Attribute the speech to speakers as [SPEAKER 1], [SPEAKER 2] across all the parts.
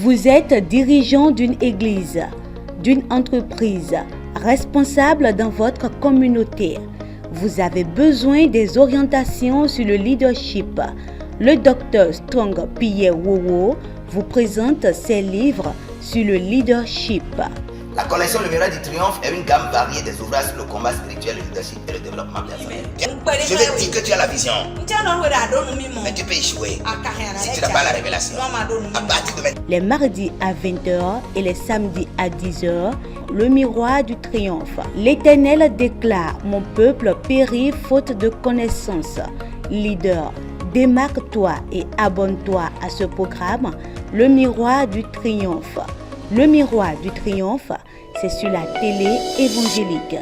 [SPEAKER 1] Vous êtes dirigeant d'une église, d'une entreprise, responsable dans votre communauté. Vous avez besoin des orientations sur le leadership. Le Dr Strong Pierre Wowo vous présente ses livres sur le leadership.
[SPEAKER 2] La collection Le Miroir du Triomphe est une gamme variée des ouvrages sur le combat spirituel, le leadership et le développement personnel. Je vais dire que tu as la vision, mais tu peux échouer si tu n'as pas la révélation. À partir de maintenant,
[SPEAKER 1] Les mardis à 20h et les samedis à 10h, le miroir du triomphe. L'Éternel déclare: mon peuple périt faute de connaissance. Leader, démarque-toi et abonne-toi à ce programme, le miroir du triomphe. Le miroir du triomphe, c'est sur la télé évangélique.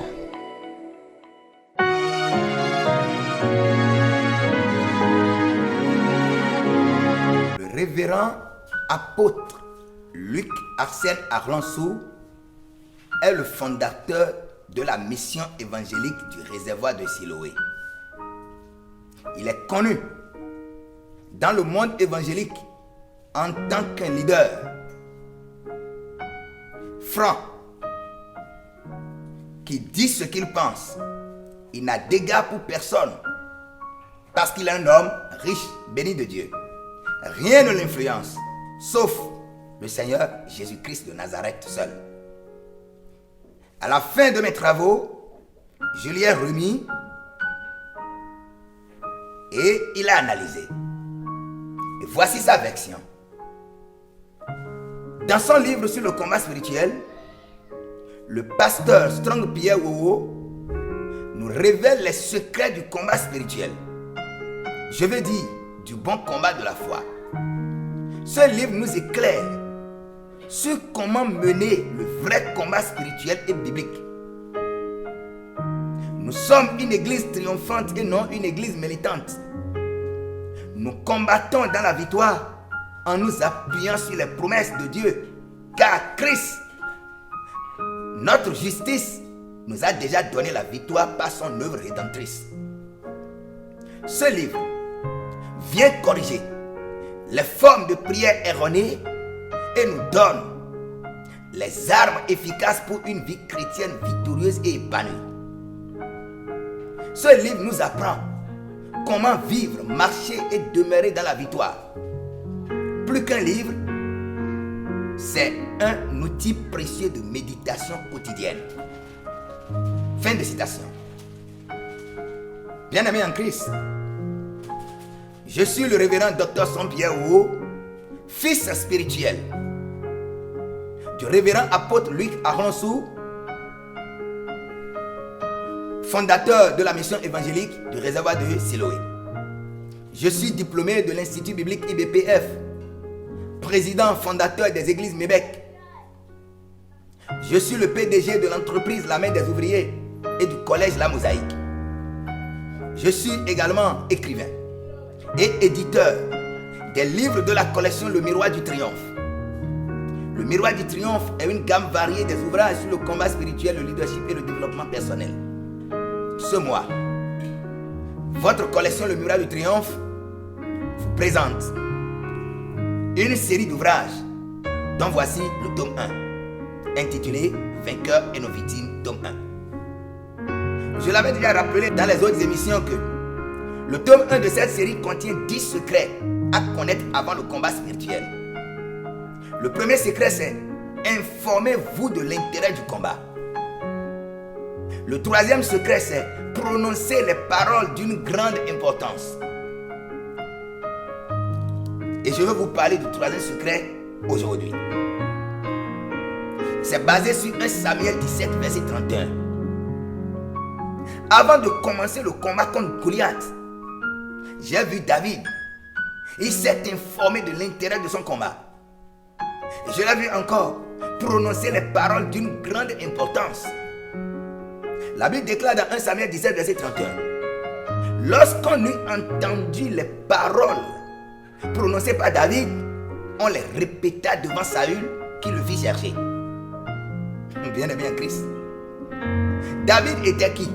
[SPEAKER 2] le révérend apôtre Luc Arsène Arlançou est le fondateur de la mission évangélique du réservoir de Siloé. Il est connu dans le monde évangélique en tant qu'un leader franc, qui dit ce qu'il pense. Il n'a d'égard pour personne parce qu'il est un homme riche, béni de Dieu. Rien ne l'influence, sauf le Seigneur Jésus-Christ de Nazareth seul. À la fin de mes travaux, je lui ai remis et il a analysé. Et voici sa version. Dans son livre sur le combat spirituel, le pasteur Strong Pierre Wowo nous révèle les secrets du combat spirituel. Je veux dire, du bon combat de la foi. Ce livre nous éclaire sur comment mener le vrai combat spirituel et biblique. Nous sommes une église triomphante et non une église militante. Nous combattons dans la victoire en nous appuyant sur les promesses de Dieu, car Christ, notre justice, nous a déjà donné la victoire par son œuvre rédemptrice. Ce livre vient corriger les formes de prière erronées et nous donne les armes efficaces pour une vie chrétienne victorieuse et épanouie. Ce livre nous apprend comment vivre, marcher et demeurer dans la victoire. Plus qu'un livre, c'est un outil précieux de méditation quotidienne. Fin de citation. Bien-aimé en Christ, je suis le révérend Dr Saint-Pierre Wowo, fils spirituel du révérend apôtre Luc Arlançou, fondateur de la mission évangélique du réservoir de Siloé. Je suis diplômé de l'Institut biblique IBPF, président fondateur des églises Mébec. Je suis le PDG de l'entreprise La Main des Ouvriers et du collège La Mosaïque. Je suis également écrivain et éditeur des livres de la collection Le Miroir du Triomphe. Le Miroir du Triomphe est une gamme variée des ouvrages sur le combat spirituel, le leadership et le développement personnel. Ce mois, votre collection Le Miroir du Triomphe vous présente une série d'ouvrages dont voici le tome 1, intitulé Vainqueurs et nos victimes, tome 1. Je l'avais déjà rappelé dans les autres émissions que le tome 1 de cette série contient 10 secrets à connaître avant le combat spirituel. Le premier secret, c'est: informez-vous de l'intérêt du combat. Le troisième secret, c'est: prononcer les paroles d'une grande importance. Et je veux vous parler du troisième secret aujourd'hui. C'est basé sur 1 Samuel 17, verset 31. Avant de commencer le combat contre Goliath, j'ai vu David. Il s'est informé de l'intérêt de son combat. Et je l'ai vu encore prononcer les paroles d'une grande importance. La Bible déclare dans 1 Samuel 17, verset 31. Lorsqu'on eut entendu les paroles prononcées par David, on les répéta devant Saül qui le fit chercher. Bien-aimé en Christ. David était qui?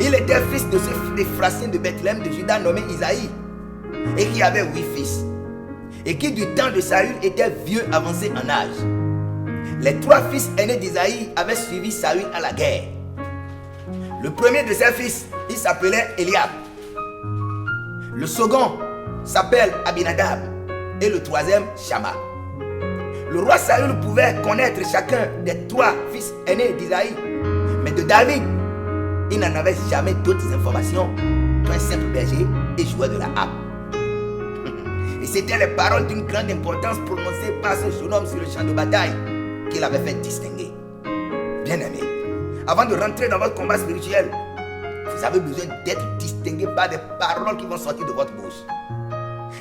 [SPEAKER 2] Il était fils de ce Éphrasien de Bethléem de Juda nommé Isaïe et qui avait 8 fils. et qui du temps de Saül était vieux avancé en âge. Les 3 fils aînés d'Isaïe avaient suivi Saül à la guerre. Le premier de ses fils, il s'appelait Eliab. Le second s'appelle Abinadab et le troisième Shama. Le roi Saül pouvait connaître chacun des 3 fils aînés d'Isaïe, mais de David, il n'en avait jamais d'autres informations qu'un simple berger et joueur de la harpe. Et c'était les paroles d'une grande importance prononcées par ce jeune homme sur le champ de bataille qu'il avait fait distinguer. Bien-aimés, avant de rentrer dans votre combat spirituel, vous avez besoin d'être distingué par des paroles qui vont sortir de votre bouche.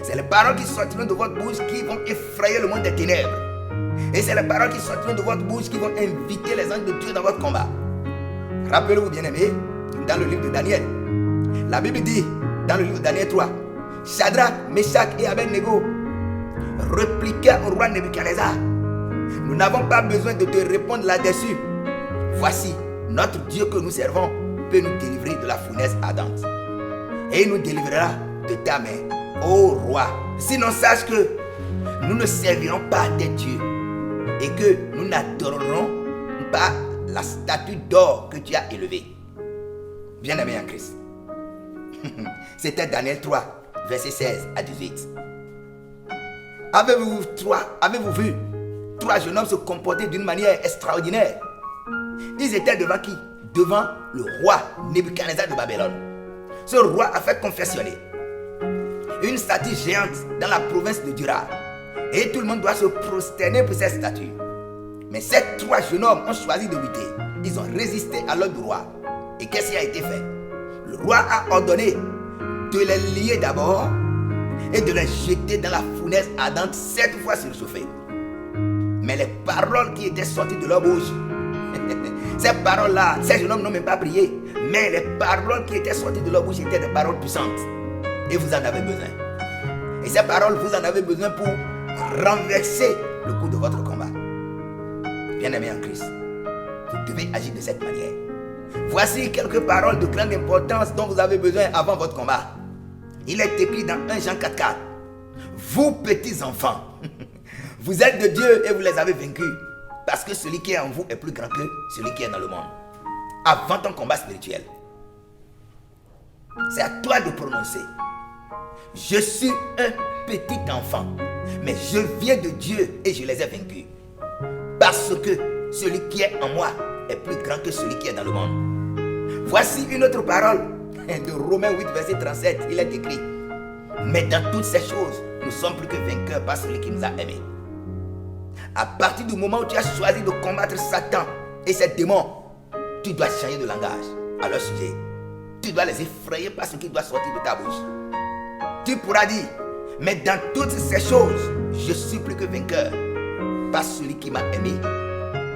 [SPEAKER 2] C'est les paroles qui sortiront de votre bouche qui vont effrayer le monde des ténèbres. Et c'est les paroles qui sortiront de votre bouche qui vont inviter les anges de Dieu dans votre combat. Rappelez-vous, bien-aimés, dans le livre de Daniel, la Bible dit, dans le livre de Daniel 3, Shadrach, Meshach et Abednego répliquaient au roi Nebuchadnezzar: nous n'avons pas besoin de te répondre là-dessus. Voici, notre Dieu que nous servons peut nous délivrer de la fournaise ardente. Et il nous délivrera de ta main, ô roi. Sinon, sache que nous ne servirons pas tes dieux et que nous n'adorerons pas la statue d'or que tu as élevée. Bien-aimé en Christ. C'était Daniel 3, versets 16 à 18. Avez-vous vu 3 jeunes hommes se comporter d'une manière extraordinaire? Ils étaient devant qui? Devant le roi Nebuchadnezzar de Babylone. Ce roi a fait confectionner une statue géante dans la province de Dura. Et tout le monde doit se prosterner pour cette statue. Mais ces 3 jeunes hommes ont choisi de lutter. Ils ont résisté à l'ordre du roi. Et qu'est-ce qui a été fait? Le roi a ordonné de les lier d'abord et de les jeter dans la fournaise ardente 7 fois surchauffée. Mais les paroles qui étaient sorties de leur bouche, ces paroles-là, ces jeunes hommes n'ont même pas prié, mais les paroles qui étaient sorties de leur bouche étaient des paroles puissantes. Et vous en avez besoin. Et ces paroles, vous en avez besoin pour renverser le cours de votre combat. Bien-aimés en Christ, vous devez agir de cette manière. Voici quelques paroles de grande importance dont vous avez besoin avant votre combat. Il est écrit dans 1 Jean 4,4. Vous petits enfants, vous êtes de Dieu et vous les avez vaincus, parce que celui qui est en vous est plus grand que celui qui est dans le monde. Avant ton combat spirituel, c'est à toi de prononcer: je suis un petit enfant, mais je viens de Dieu et je les ai vaincus, parce que celui qui est en moi est plus grand que celui qui est dans le monde. Voici une autre parole de Romains 8, verset 37. Il est écrit: mais dans toutes ces choses, nous sommes plus que vainqueurs par celui qui nous a aimés. À partir du moment où tu as choisi de combattre Satan et ses démons, tu dois changer de langage à leur sujet. Tu dois les effrayer par ce qui doit sortir de ta bouche. Tu pourras dire: mais dans toutes ces choses, je suis plus que vainqueur par celui qui m'a aimé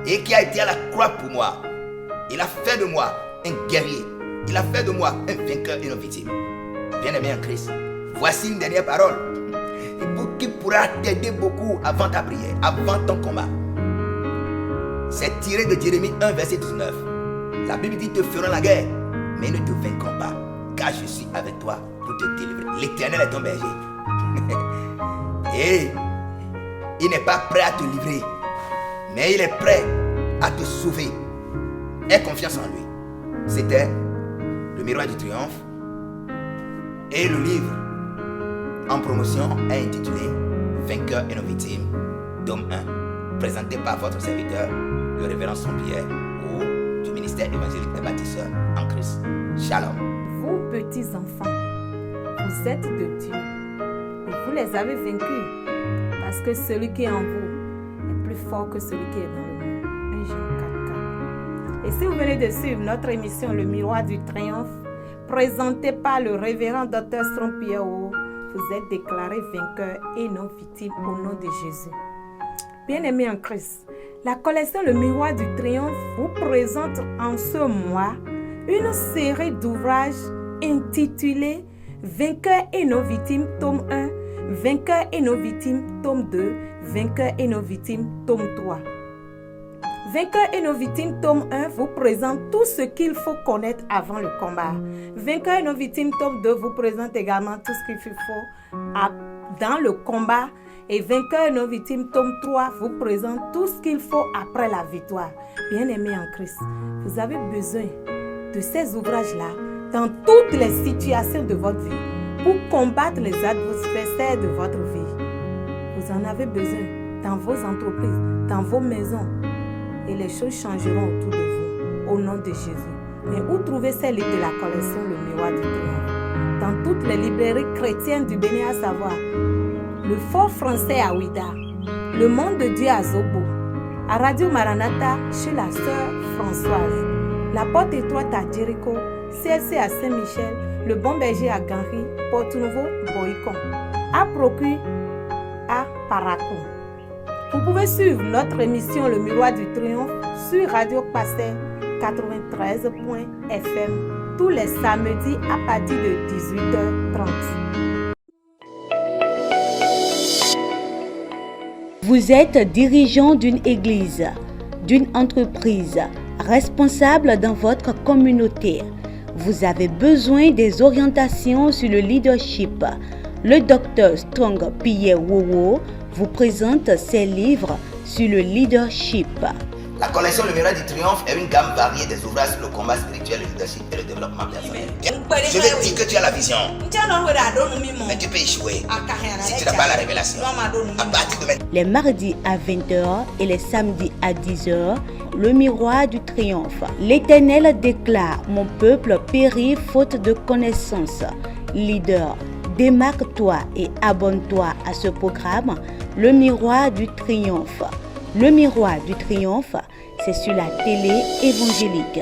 [SPEAKER 2] et qui a été à la croix pour moi. Il a fait de moi un guerrier. Il a fait de moi un vainqueur et une victime. Bien-aimé en Christ, voici une dernière parole qui pourra t'aider beaucoup avant ta prière, avant ton combat. C'est tiré de Jérémie 1, verset 19. La Bible dit: te ferons la guerre, mais ne te vaincront pas, car je suis avec toi pour te délivrer. L'Éternel est ton berger. Et il n'est pas prêt à te livrer, mais il est prêt à te sauver. Aie confiance en lui. C'était le miroir du triomphe. Et le livre en promotion est intitulé Vainqueur et nos victimes, tome 1, présenté par votre serviteur, le révérend Saint-Pierre, ou du ministère évangélique des bâtisseurs en Christ. Shalom.
[SPEAKER 3] Vous, petits enfants, vous êtes de Dieu et vous les avez vaincus, parce que celui qui est en vous est plus fort que celui qui est dans le monde. 1 Jean 4,4. Et si vous venez de suivre notre émission Le Miroir du Triomphe, présentée par le révérend Dr. Saint-Pierre, vous êtes déclarés vainqueurs et non victimes au nom de Jésus. Bien-aimés en Christ, la collection Le Miroir du Triomphe vous présente en ce mois une série d'ouvrages intitulés Vainqueurs et nos victimes, tome 1, Vainqueurs et nos victimes, tome 2, Vainqueurs et nos victimes, tome 3. Vainqueurs et nos victimes, tome 1, vous présente tout ce qu'il faut connaître avant le combat. Vainqueurs et nos victimes, tome 2, vous présente également tout ce qu'il faut dans le combat. Et Vainqueurs et nos victimes, tome 3, vous présente tout ce qu'il faut après la victoire. Bien-aimés en Christ, vous avez besoin de ces ouvrages-là dans toutes les situations de votre vie pour combattre les adversaires de votre vie. Vous en avez besoin dans vos entreprises, dans vos maisons. Et les choses changeront autour de vous, au nom de Jésus. Mais où trouver ces livres de la collection Le Miroir du Triomphe? Dans toutes les librairies chrétiennes du Bénin, à savoir le Fort Français à Ouida, le Monde de Dieu à Zobo, à Radio Maranatha chez la sœur Françoise, la Porte Étroite à Jéricho, CLC à Saint-Michel, le Bon Berger à Ganri, Porto-Nouveau, Boïcon, à Procure, à Parakou. Vous pouvez suivre notre émission Le Miroir du Triomphe sur Radio Pasteur 93.fm tous les samedis à partir de 18h30.
[SPEAKER 1] Vous êtes dirigeant d'une église, d'une entreprise, responsable dans votre communauté. Vous avez besoin des orientations sur le leadership. Le docteur Strong Pierre Wowo vous présente ses livres sur le leadership.
[SPEAKER 2] La collection Le Miroir du Triomphe est une gamme variée des ouvrages sur le combat spirituel, le leadership et le développement personnel. Je vais dire que tu as la vision, mais tu peux échouer si tu n'as pas la révélation. À partir de maintenant.
[SPEAKER 1] Les mardis à 20h et les samedis à 10h, le Miroir du Triomphe. L'Éternel déclare: mon peuple périt faute de connaissance. Leader, démarque-toi et abonne-toi à ce programme, Le Miroir du Triomphe. Le Miroir du Triomphe, c'est sur la télé évangélique.